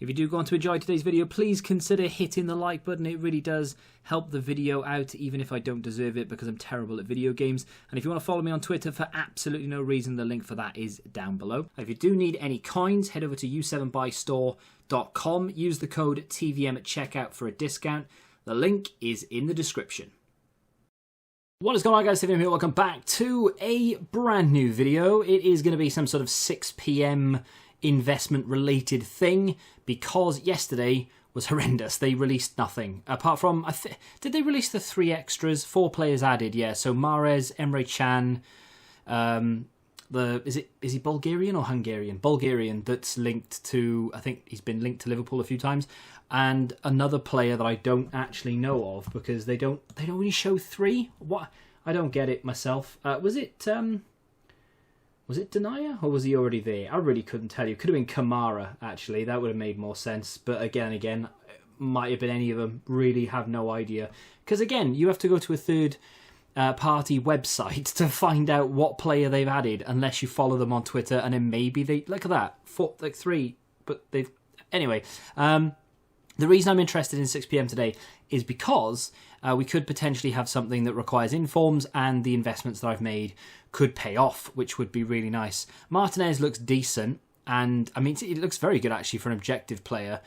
If you do go on to enjoy today's video, please consider hitting the like button. It really does help the video out, even if I don't deserve it because I'm terrible at video games. And if you want to follow me on Twitter for absolutely no reason, the link for that is down below. If you do need any coins, head over to u7buystore.com. Use the code TVM at checkout for a discount. The link is in the description. What is going on, guys? TVM here. Welcome back to a brand new video. It is going to be some sort of 6 PM investment related thing because yesterday was horrendous. They released nothing apart from did they release the 3 extras, 4 players added? Yeah, so Mahrez, Emre Can, is he Bulgarian or Hungarian? Bulgarian, that's linked to, I think he's been linked to Liverpool a few times, and another player that I don't actually know of because they don't really show 3. What? I don't get it myself. Was it Denia, or was he already there? I really couldn't tell you. Could have been Kamara, actually. That would have made more sense. But again, might have been any of them. Really have no idea. Because again, you have to go to a third-party website to find out what player they've added, unless you follow them on Twitter, and then maybe they... Look at that. 3, but they've... Anyway, the reason I'm interested in 6 PM today is because we could potentially have something that requires informs, and the investments that I've made could pay off, which would be really nice. Martinez looks decent, and I mean, it looks very good actually for an objective player.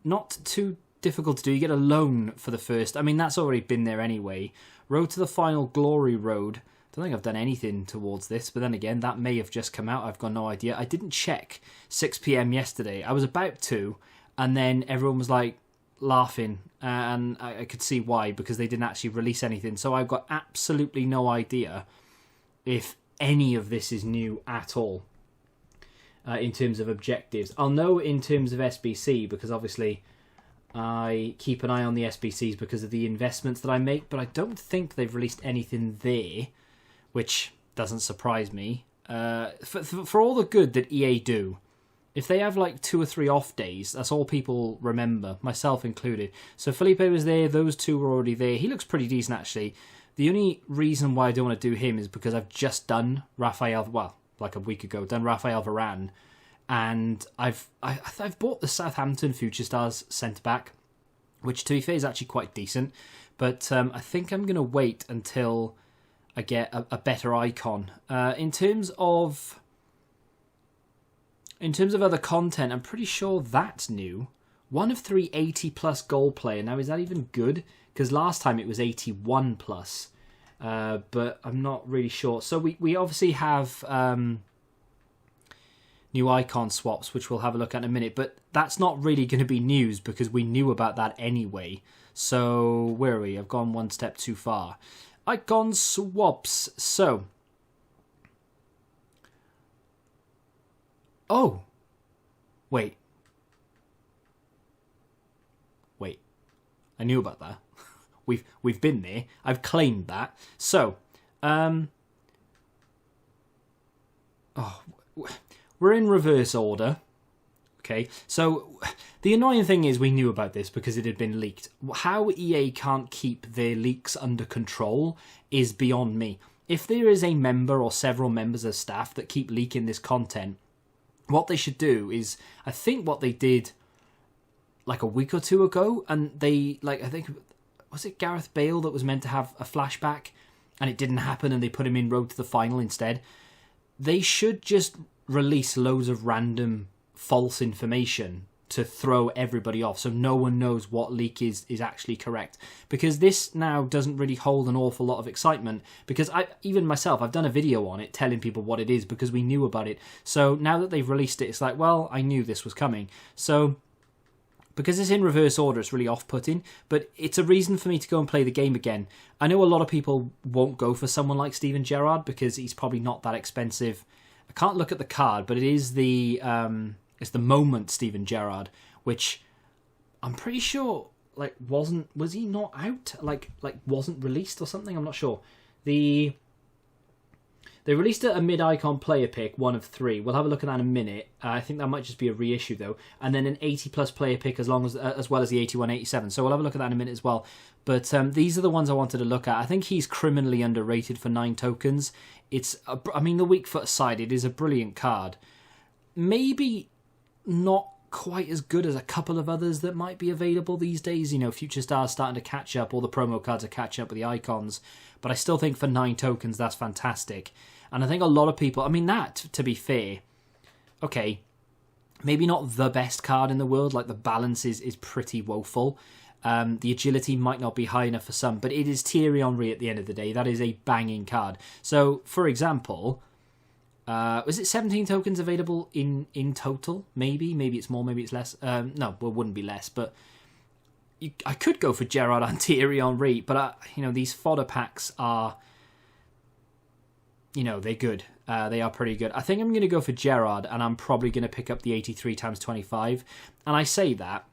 Not too difficult to do. You get a loan for the first. I mean, that's already been there anyway. Road to the Final Glory Road. Don't think I've done anything towards this, but then again, that may have just come out. I've got no idea. I didn't check 6 PM yesterday. I was about to, and then everyone was like laughing, and I could see why, because they didn't actually release anything. So I've got absolutely no idea if any of this is new at all in terms of objectives. I'll know in terms of SBC because obviously I keep an eye on the SBCs because of the investments that I make, but I don't think they've released anything there, which doesn't surprise me. For all the good that EA do, if they have like 2 or 3 off days, that's all people remember, myself included. So Felipe was there, those 2 were already there. He looks pretty decent actually. The only reason why I don't want to do him is because I've just done Rafael, well, like a week ago, done Rafael Varane, and I've bought the Southampton Future Stars centre-back, which to be fair is actually quite decent, but I think I'm going to wait until I get a better icon. In terms of other content, I'm pretty sure that's new. 1 of 3 80+ goal player. Now, is that even good? Because last time it was 81+. But I'm not really sure. So we obviously have new icon swaps, which we'll have a look at in a minute. But that's not really going to be news because we knew about that anyway. So where are we? I've gone one step too far. Icon swaps. So... Oh! Wait. I knew about that. We've been there. I've claimed that. So, we're in reverse order. Okay. So the annoying thing is we knew about this because it had been leaked. How EA can't keep their leaks under control is beyond me. If there is a member or several members of staff that keep leaking this content, what they should do is, I think what they did like a week or 2 ago, and they, like, I think, was it Gareth Bale that was meant to have a flashback and it didn't happen and they put him in Road to the Final instead? They should just release loads of random false information to throw everybody off so no one knows what leak is actually correct. Because this now doesn't really hold an awful lot of excitement, because even myself, I've done a video on it telling people what it is because we knew about it. So now that they've released it, it's like, well, I knew this was coming. So because it's in reverse order, it's really off-putting, but it's a reason for me to go and play the game again. I know a lot of people won't go for someone like Steven Gerrard because he's probably not that expensive. I can't look at the card, but it is it's the moment Steven Gerrard, which I'm pretty sure was he not out? Like wasn't released or something? I'm not sure. They released a mid-icon player pick, 1 of 3. We'll have a look at that in a minute. I think that might just be a reissue, though. And then an 80+ player pick as well as the 81, 87. So we'll have a look at that in a minute as well. But these are the ones I wanted to look at. I think he's criminally underrated for 9 tokens. I mean, the weak foot aside, it is a brilliant card. Maybe not quite as good as a couple of others that might be available these days. You know, Future Stars starting to catch up, all the promo cards are catching up with the icons, but I still think for 9 tokens, that's fantastic. And I think a lot of people, I mean, that, to be fair, okay, maybe not the best card in the world, like the balance is pretty woeful. The agility might not be high enough for some, but it is Thierry Henry at the end of the day. That is a banging card. So, for example, was it 17 tokens available in total? Maybe it's more, maybe it's less. No, well, it wouldn't be less, but I could go for Gerrard and Thierry Henry, but you know, these fodder packs are, you know, they're good. They are pretty good. I think I'm going to go for Gerrard, and I'm probably going to pick up the 83 times 25. And I say that,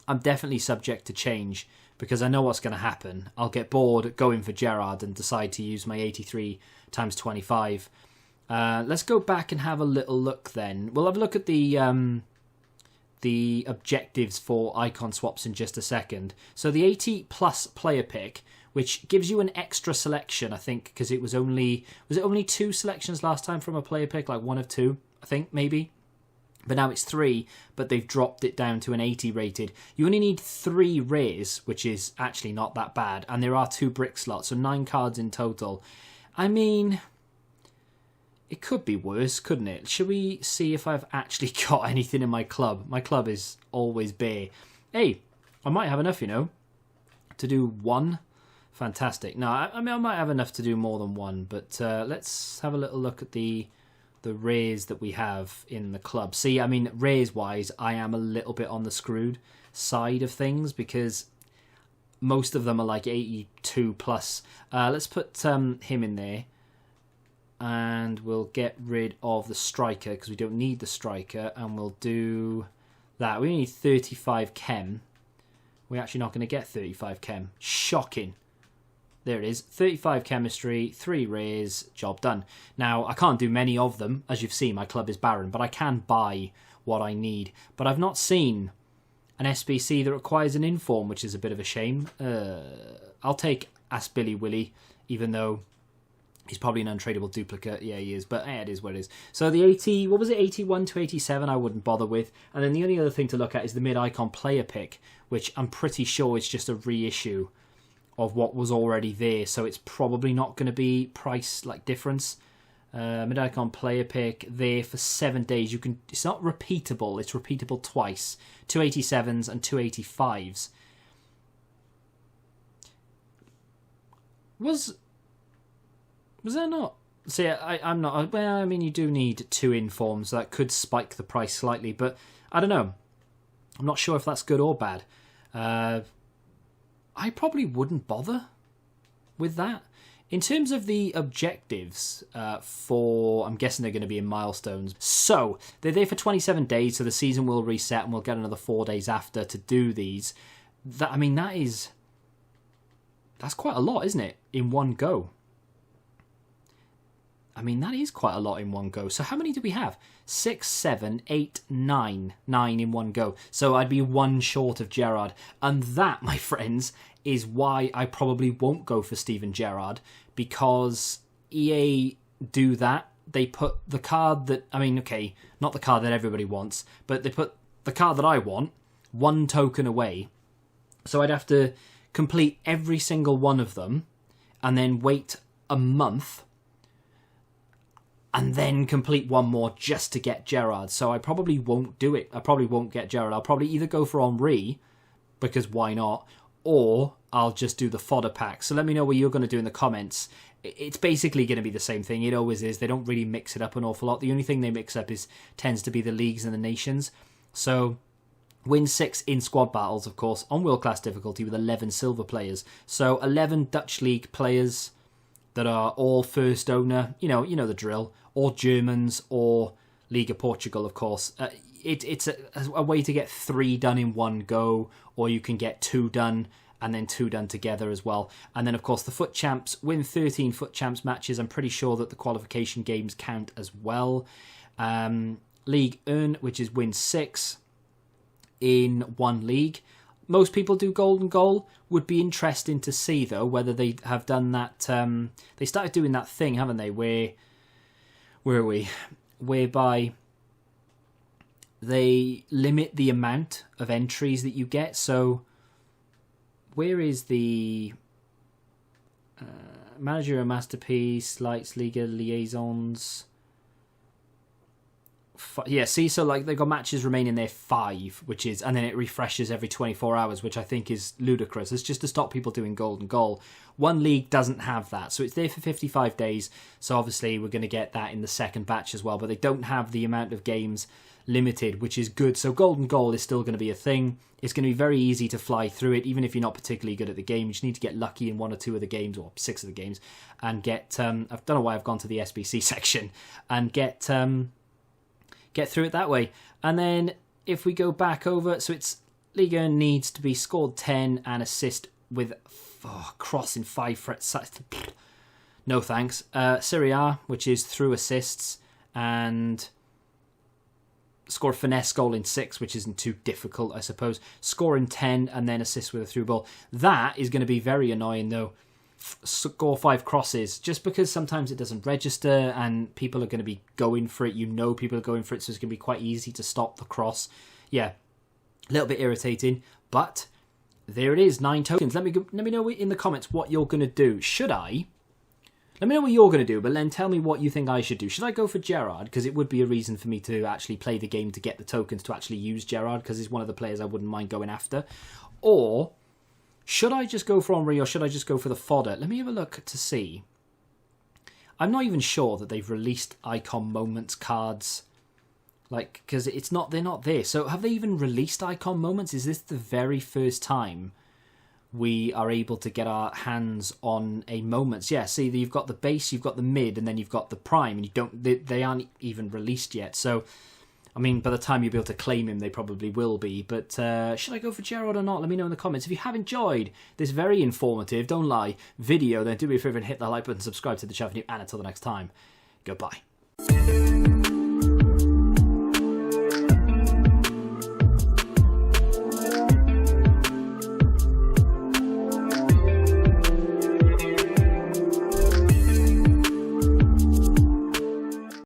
I'm definitely subject to change, because I know what's going to happen. I'll get bored going for Gerrard and decide to use my 83 times 25. Let's go back and have a little look then. We'll have a look at the objectives for icon swaps in just a second. So the 80 plus player pick, which gives you an extra selection, I think, because it was only 2 selections last time from a player pick, like 1 of 2, I think, maybe. But now it's 3, but they've dropped it down to an 80 rated. You only need 3 rares, which is actually not that bad, and there are 2 brick slots, so 9 cards in total. I mean, it could be worse, couldn't it? Should we see if I've actually got anything in my club? My club is always bare. Hey, I might have enough, you know, to do 1. Fantastic. No, I mean, I might have enough to do more than 1, but let's have a little look at the rares that we have in the club. See, I mean, rares-wise, I am a little bit on the screwed side of things, because most of them are like 82 plus. Let's put him in there. And we'll get rid of the striker, because we don't need the striker, and we'll do that. We only need 35 chem. We're actually not going to get 35 chem. Shocking. There it is. 35 chemistry, 3 rares, job done. Now, I can't do many of them. As you've seen, my club is barren, but I can buy what I need. But I've not seen an SBC that requires an inform, which is a bit of a shame. I'll take Ask Billy Willy, even though he's probably an untradeable duplicate. Yeah, he is, but it is what it is. So the 80, what was it, 81 to 87, I wouldn't bother with. And then the only other thing to look at is the mid-icon player pick, which I'm pretty sure is just a reissue of what was already there. So it's probably not going to be price like difference. Mid-icon player pick there for 7 days. You can. It's not repeatable. It's repeatable twice. 287s and 285s. Was there not? See, I'm not. Well, I mean, you do need 2 informs. So that could spike the price slightly, but I don't know. I'm not sure if that's good or bad. I probably wouldn't bother with that. In terms of the objectives I'm guessing they're going to be in milestones. So, they're there for 27 days, so the season will reset and we'll get another 4 days after to do these. I mean, that's quite a lot, isn't it? In one go. I mean, that is quite a lot in one go. So how many do we have? 6, 7, 8, 9. 9 in one go. So I'd be 1 short of Gerrard. And that, my friends, is why I probably won't go for Steven Gerrard. Because EA do that. They put the card that... I mean, okay, not the card that everybody wants. But they put the card that I want 1 token away. So I'd have to complete every single one of them. And then wait a month... and then complete 1 more just to get Gerrard. So I probably won't do it. I probably won't get Gerrard. I'll probably either go for Henry, because why not, or I'll just do the fodder pack. So let me know what you're going to do in the comments. It's basically going to be the same thing. It always is. They don't really mix it up an awful lot. The only thing they mix up tends to be the leagues and the nations. So win 6 in squad battles, of course, on world class difficulty with 11 silver players. So 11 Dutch league players that are all first owner, you know the drill, or Germans, or Liga Portugal, of course. It's a way to get 3 done in one go, or you can get 2 done, and then 2 done together as well. And then, of course, the Foot Champs, win 13 Foot Champs matches. I'm pretty sure that the qualification games count as well. League Earn, which is win 6 in one league. Most people do golden goal. Would be interesting to see, though, whether they have done that. They started doing that thing, haven't they? Where are we? Whereby they limit the amount of entries that you get. So where is the Manager, a Masterpiece, Lights, Liga, Liaisons? Yeah, see, so like they've got matches remaining there 5, which is, and then it refreshes every 24 hours, which I think is ludicrous. It's just to stop people doing golden goal. One league doesn't have that, so it's there for 55 days. So obviously we're going to get that in the second batch as well, but they don't have the amount of games limited, which is good. So golden goal is still going to be a thing. It's going to be very easy to fly through it, even if you're not particularly good at the game. You just need to get lucky in 1 or 2 of the games, or 6 of the games, and get. I don't know why I've gone to the SBC section, and get through it that way. And then if we go back over, so it's Liga needs to be scored 10 and assist with crossing 5 frets. No thanks. Serie A, which is through assists, and score a finesse goal in 6, which isn't too difficult, I suppose. Score in 10 and then assist with a through ball. That is going to be very annoying though. Score 5 crosses, just because sometimes it doesn't register and people are going to be going for it. You know people are going for it, so it's going to be quite easy to stop the cross. Yeah, a little bit irritating, but there it is, 9 tokens. Let me know in the comments what you're going to do. Let me know what you're going to do, but then tell me what you think I should do. Should I go for Gerrard? Because it would be a reason for me to actually play the game to get the tokens to actually use Gerrard, because he's one of the players I wouldn't mind going after. Or should I just go for Henry, or should I just go for the fodder? Let me have a look to see. I'm not even sure that they've released Icon Moments cards. Like, because they're not there. So have they even released Icon Moments? Is this the very first time we are able to get our hands on a Moments? Yeah, see, you've got the base, you've got the mid, and then you've got the prime, and they aren't even released yet. So, I mean, by the time you'll be able to claim him, they probably will be. But should I go for Gerrard or not? Let me know in the comments. If you have enjoyed this very informative, don't lie, video, then do me a favour and hit that like button, subscribe to the channel, and until the next time, goodbye.